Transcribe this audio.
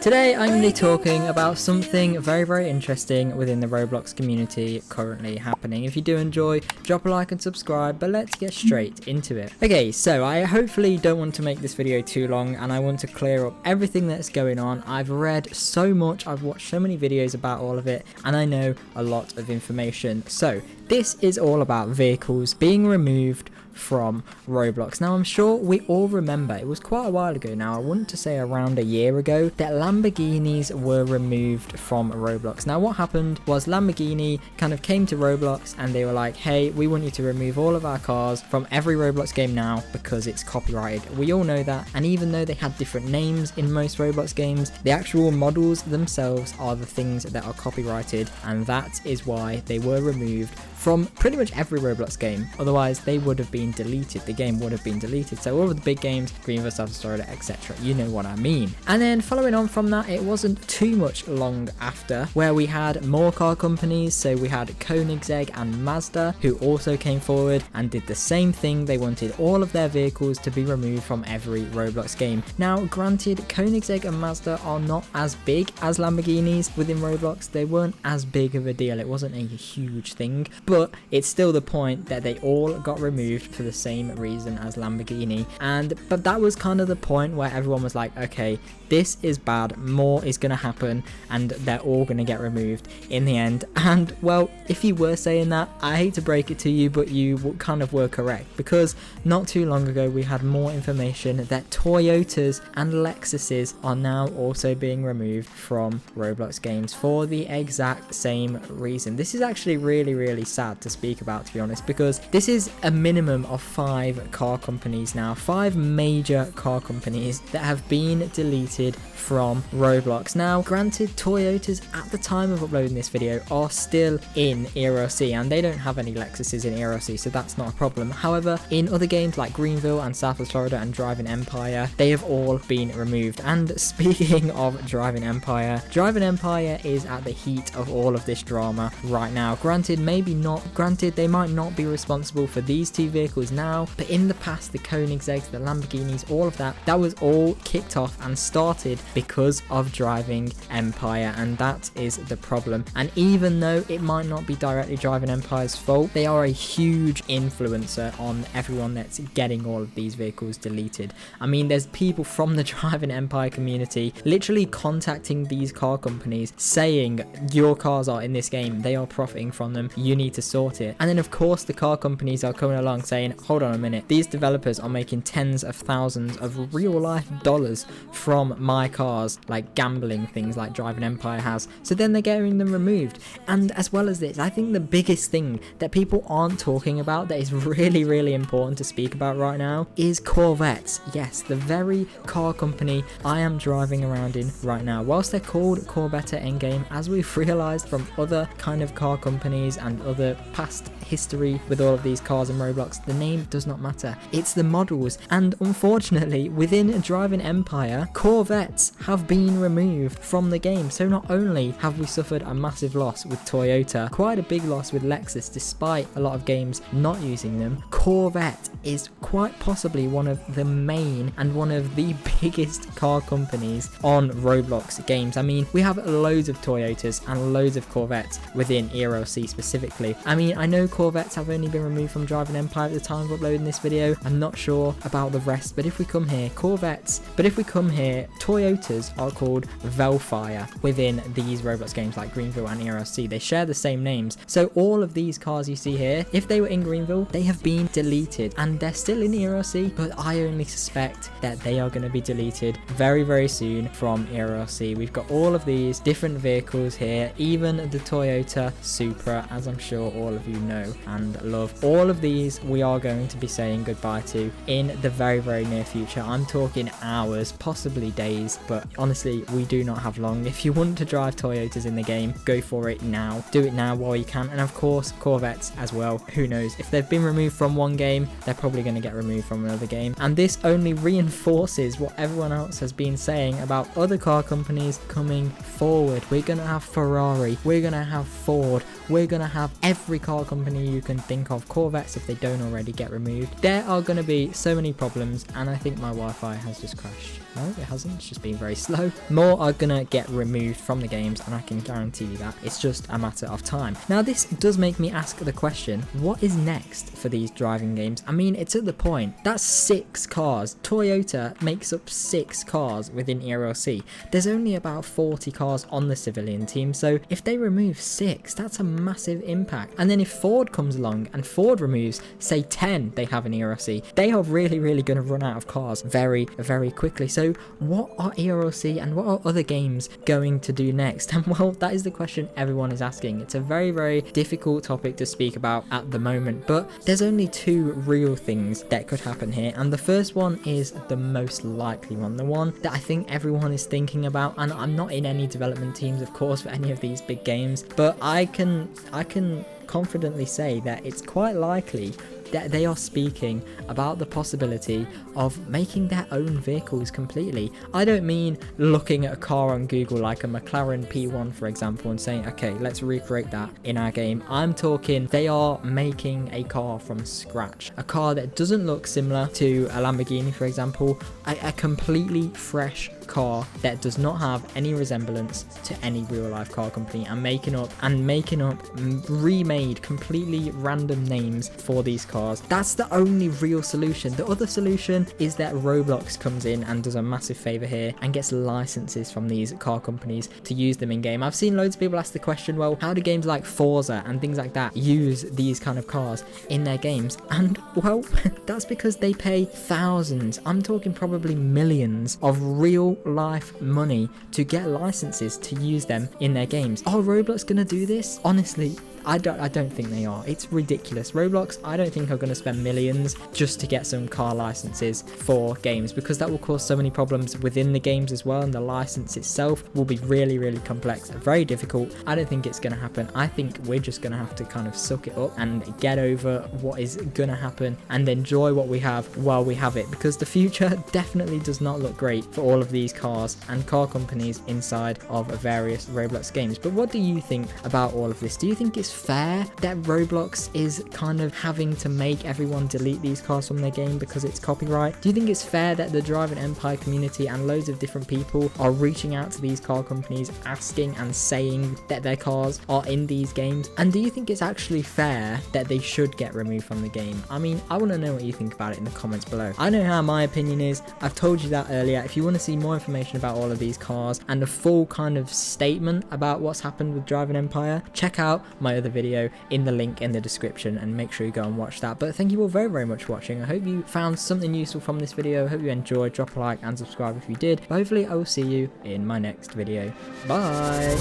Today I'm going to be talking about something very interesting within the Roblox community currently happening. If you do enjoy, drop a like and subscribe, but let's get straight into it. Okay, so I hopefully don't want to make this video too long and I want to clear up everything that's going on. I've read so much, I've watched so many videos about all of it, and I know a lot of information. So this is all about vehicles being removed from Roblox. Now I'm sure we all remember, it was quite a while ago now, I want to say around a year ago, that Lamborghinis were removed from Roblox. Now what happened was Lamborghini kind of came to Roblox and they were like, hey, we want you to remove all of our cars from every Roblox game now because it's copyrighted. We all know that, and even though they had different names in most Roblox games, the actual models themselves are the things that are copyrighted, and that is why they were removed from pretty much every Roblox game. Otherwise they would have been deleted, the game would have been deleted. So all of the big games, Greenville, South Florida, etc., you know what I mean. And then following on from that, it wasn't too much long after where we had more car companies. So we had Koenigsegg and Mazda, who also came forward and did the same thing. They wanted all of their vehicles to be removed from every Roblox game. Now granted, Koenigsegg and Mazda are not as big as Lamborghinis within Roblox. They weren't as big of a deal, it wasn't a huge thing, but it's still the point that they all got removed for the same reason as Lamborghini. But that was kind of the point where everyone was like, okay, this is bad, more is gonna happen, and they're all gonna get removed in the end. And well, if you were saying that, I hate to break it to you, but you kind of were correct, because not too long ago we had more information that Toyotas and Lexuses are now also being removed from Roblox games for the exact same reason. This is actually really sad to speak about, to be honest, because this is a minimum of 5 car companies now, 5 major car companies that have been deleted from Roblox. Now granted, Toyotas at the time of uploading this video are still in EROC and they don't have any Lexuses in EROC, so that's not a problem. However, in other games like Greenville and South Florida and Driving Empire, they have all been removed. And speaking of Driving Empire is at the heat of all of this drama right now. Granted, they might not be responsible for these 2 vehicles now, but in the past, the Koenigsegg's, the Lamborghinis, all of that was all kicked off and started because of Driving Empire, and that is the problem. And even though it might not be directly Driving Empire's fault, they are a huge influencer on everyone that's getting all of these vehicles deleted. I mean, there's people from the Driving Empire community literally contacting these car companies saying, your cars are in this game, they are profiting from them, you need to sort it. And then of course the car companies are coming along saying, hold on a minute, these developers are making tens of thousands of real life dollars from my cars, like gambling things like Driving Empire has, so then they're getting them removed. And as well as this, I think the biggest thing that people aren't talking about that is really important to speak about right now is Corvettes. Yes, the very car company I am driving around in right now. Whilst they're called Corvette Endgame, as we've realized from other kind of car companies and other past history with all of these cars in Roblox, the name does not matter, it's the models. And unfortunately, within Driving Empire, Corvettes have been removed from the game. So not only have we suffered a massive loss with Toyota, quite a big loss with Lexus despite a lot of games not using them, Corvette is quite possibly one of the main and one of the biggest car companies on Roblox games. I mean, we have loads of Toyotas and loads of Corvettes within EROC specifically. I mean, I know Corvettes have only been removed from Driving Empire at the time of uploading this video. I'm not sure about the rest, but if we come here, Toyotas are called Velfire within these Roblox games like Greenville and EROC. They share the same names. So all of these cars you see here, if they were in Greenville, they have been deleted and they're still in EROC, but I only suspect that they are going to be deleted very soon from EROC. We've got all of these different vehicles here, even the Toyota Supra, as I'm sure all of you know and love. All of these we are going to be saying goodbye to in the very near future. I'm talking hours, possibly days, but honestly, we do not have long. If you want to drive Toyotas in the game, go for it now. Do it now while you can. And of course, Corvettes as well. Who knows? If they've been removed from one game, they're probably going to get removed from another game. And this only reinforces what everyone else has been saying about other car companies coming forward. We're going to have Ferrari, we're going to have Ford, we're going to have every car company you can think of, Corvettes if they don't already get removed. There are going to be so many problems, and I think my Wi-Fi has just crashed. No, it hasn't. It's just been very slow. More are gonna get removed from the games, and I can guarantee you that. It's just a matter of time. Now, this does make me ask the question, what is next for these driving games? I mean, it's at the point. That's 6 cars. Toyota makes up 6 cars within ERLC. There's only about 40 cars on the civilian team, so if they remove 6, that's a massive impact. And then if Ford comes along and Ford removes, say 10 they have in ERLC, they are really gonna run out of cars very quickly. So what are ERLC and what are other games going to do next? And well, that is the question everyone is asking. It's a very difficult topic to speak about at the moment, but there's only 2 real things that could happen here, and the first one is the most likely one, the one that I think everyone is thinking about. And I'm not in any development teams, of course, for any of these big games, but I can confidently say that it's quite likely that they are speaking about the possibility of making their own vehicles completely. I don't mean looking at a car on Google like a McLaren P1 for example and saying, okay, let's recreate that in our game. I'm talking they are making a car from scratch, a car that doesn't look similar to a Lamborghini for example, a completely fresh car that does not have any resemblance to any real life car company, and making up remade completely random names for these cars. That's the only real solution. The other solution is that Roblox comes in and does a massive favor here and gets licenses from these car companies to use them in game. I've seen loads of people ask the question, well, how do games like Forza and things like that use these kind of cars in their games? And well, that's because they pay thousands, I'm talking probably millions of real life money to get licenses to use them in their games. Are Roblox gonna do this? Honestly, I don't think they are. It's ridiculous. Roblox, I don't think are going to spend millions just to get some car licenses for games, because that will cause so many problems within the games as well, and the license itself will be really complex, very difficult. I don't think it's going to happen. I think we're just going to have to kind of suck it up and get over what is going to happen and enjoy what we have while we have it, because the future definitely does not look great for all of these cars and car companies inside of various Roblox games. But what do you think about all of this? Do you think it's fair that Roblox is kind of having to make everyone delete these cars from their game because it's copyright? Do you think it's fair that the Driving Empire community and loads of different people are reaching out to these car companies asking and saying that their cars are in these games? And do you think it's actually fair that they should get removed from the game? I mean, I want to know what you think about it in the comments below. I know how my opinion is. I've told you that earlier. If you want to see more information about all of these cars and a full kind of statement about what's happened with Driving Empire, check out my other video in the link in the description and make sure you go and watch that. But thank you all very much for watching. I hope you found something useful from this video. I hope you enjoyed. Drop a like and subscribe if you did. But hopefully I will see you in my next video. Bye.